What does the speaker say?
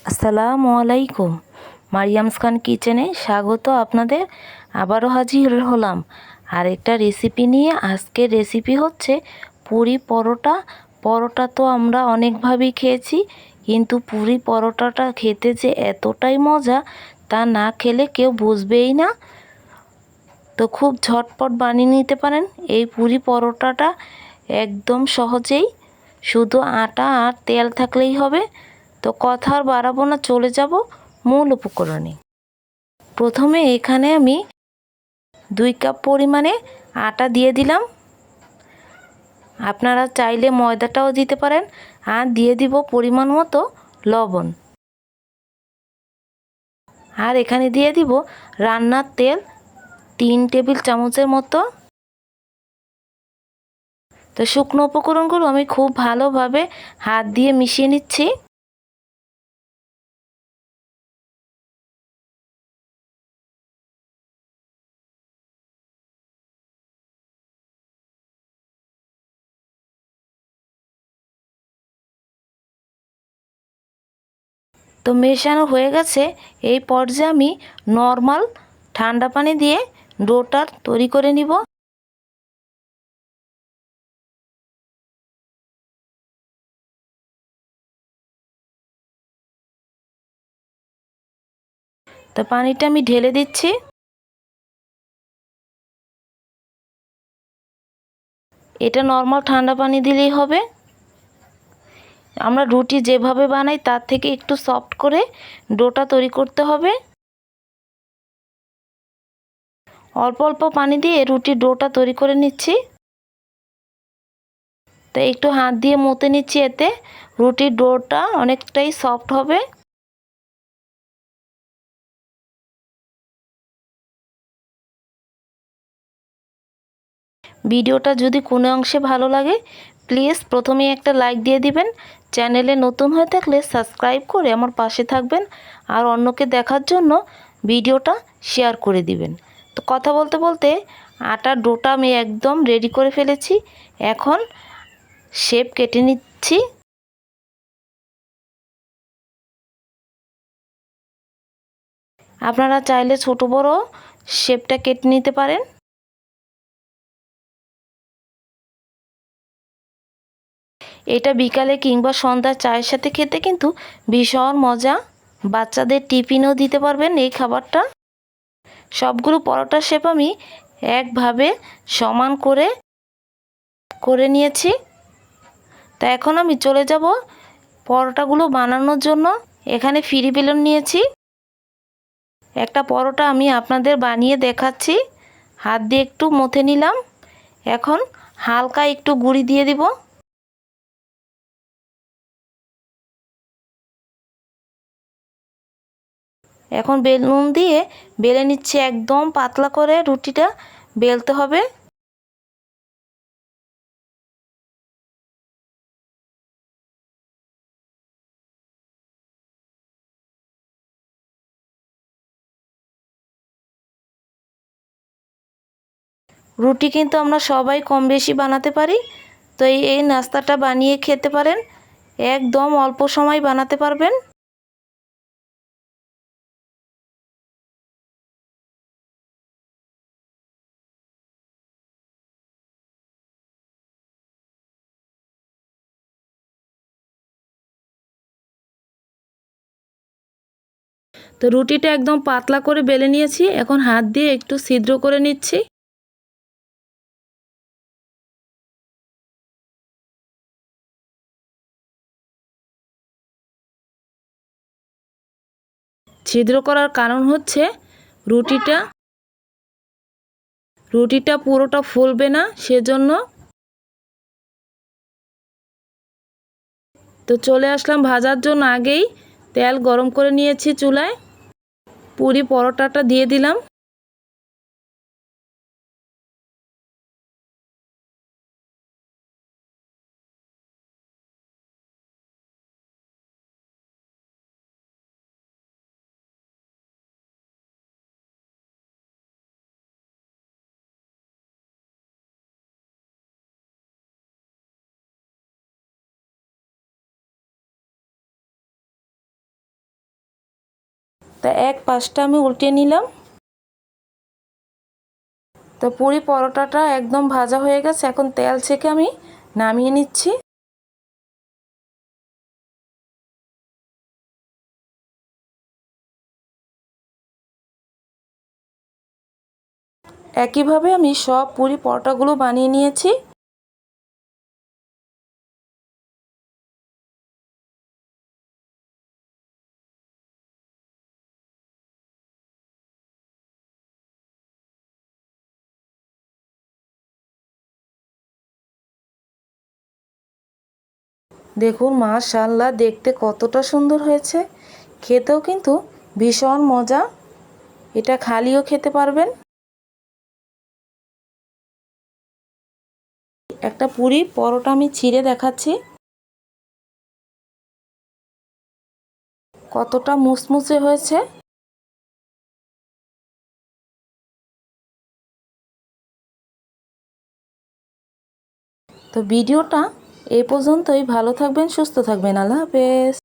আসসালামু আলাইকুম। মারিয়ামস খান কিচেনে স্বাগত আপনাদের। আবারও হাজির হলাম আরেকটা রেসিপি নিয়ে। আজকের রেসিপি হচ্ছে পুরি পরোটা। পরোটা তো আমরা অনেকভাবেই খেয়েছি, কিন্তু পুরি পরোটাটা খেতে যে এতটাই মজা তা না খেলে কেউ বুঝবেই না। তো খুব ঝটপট বানিয়ে নিতে পারেন এই পুরি পরোটাটা একদম সহজেই। শুধু আটা আর তেল থাকলেই হবে। তো কথা আর বাড়াবো না, চলে যাব মূল উপকরণে। প্রথমে এখানে আমি 2 কাপ পরিমাণে আটা দিয়ে দিলাম। আপনারা চাইলে ময়দাটাও দিতে পারেন। আর দিয়ে দিব পরিমাণ মতো লবণ। আর এখানে দিয়ে দিব রান্নার তেল 3 টেবিল চামচের মতো। তো শুকনো উপকরণগুলো আমি খুব ভালোভাবে হাত দিয়ে মিশিয়ে নিচ্ছি। তো মেশানো হয়ে গেছে। এই পর্যায়ে আমি নর্মাল ঠান্ডা পানি দিয়ে ডোটা তৈরি করে নিব। তো পানিটা আমি ঢেলে দিচ্ছি। এটা নর্মাল ঠান্ডা পানি দিলেই হবে। আমরা রুটি যেভাবে বানাই তার থেকে একটু সফট করে ডোটা তৈরি করতে হবে। অল্প অল্প পানি দিয়ে রুটির ডোটা তৈরি করে নিচ্ছি। তো একটু হাত দিয়ে মতে নিচ্ছি, এতে রুটির ডোটা অনেকটাই সফট হবে। ভিডিওটা যদি কোনো অংশে ভালো লাগে প্লিজ প্রথমেই একটা লাইক দিয়ে দিবেন। চ্যানেলে নতুন হয়ে থাকলে সাবস্ক্রাইব করে আমার পাশে থাকবেন। আর অন্যকে দেখার জন্য ভিডিওটা শেয়ার করে দিবেন। তো কথা বলতে বলতে আটার ডোটা আমি একদম রেডি করে ফেলেছি। এখন শেপ কেটে নিচ্ছি। আপনারা চাইলে ছোট বড় শেপটা কেটে নিতে পারেন। এটা বিকালে কিংবা সন্ধ্যা চায়ের সাথে খেতে কিন্তু ভীষণ মজা। বাচ্চাদের টিফিনও দিতে পারবেন এই খাবারটা। সবগুলো পরোটার শেপ আমি একভাবে সমান করে করে নিয়েছি। তা এখন আমি চলে যাব পরোটাগুলো বানানোর জন্য। এখানে ফ্রি বেলুন নিয়েছি। একটা পরোটা আমি আপনাদের বানিয়ে দেখাচ্ছি। হাত দিয়ে একটু মথে নিলাম। এখন হালকা একটু গুঁড়ি দিয়ে দিব। এখন বেলুন দিয়ে বেলে নিচ্ছি। একদম পাতলা করে রুটিটা বেলতে হবে। রুটি কিন্তু আমরা সবাই কম বেশি বানাতে পারি। তো এই নাস্তাটা বানিয়ে খেতে পারেন। একদম অল্প সময় বানাতে পারবেন। তো রুটিটা একদম পাতলা করে বেলে নিয়েছি। এখন হাত দিয়ে একটু ছিদ্র করে নিচ্ছি। ছিদ্র করার কারণ হচ্ছে রুটিটা রুটিটা পুরোটা ফুলবে না, সেজন্য। তো চলে আসলাম ভাজার জন্য। আগেই তেল গরম করে নিয়েছি চুলায়। পুরি পরোটাটা দিয়ে দিলাম। তো এক পাশটা আমি উল্টে নিলাম। তো পুরি পরোটাটা একদম ভাজা হয়ে গেছে, এখন তেল ছেঁকে আমি নামিয়ে নিচ্ছি। একইভাবে আমি সব পুরি পরোটাগুলো বানিয়ে নিয়েছি। দেখুন মাশাআল্লাহ, দেখতে কতটা সুন্দর হয়েছে, খেতেও কিন্তু ভীষণ মজা। এটা খালিও খেতে পারবেন। একটা পুরি পরোটা আমি ছিঁড়ে দেখাচ্ছি, কতটা মুসমুসে হয়েছে। তো ভিডিওটা এই পর্যন্তই। ভালো থাকবেন, সুস্থ থাকবেন। আল্লাহ হাফেজ।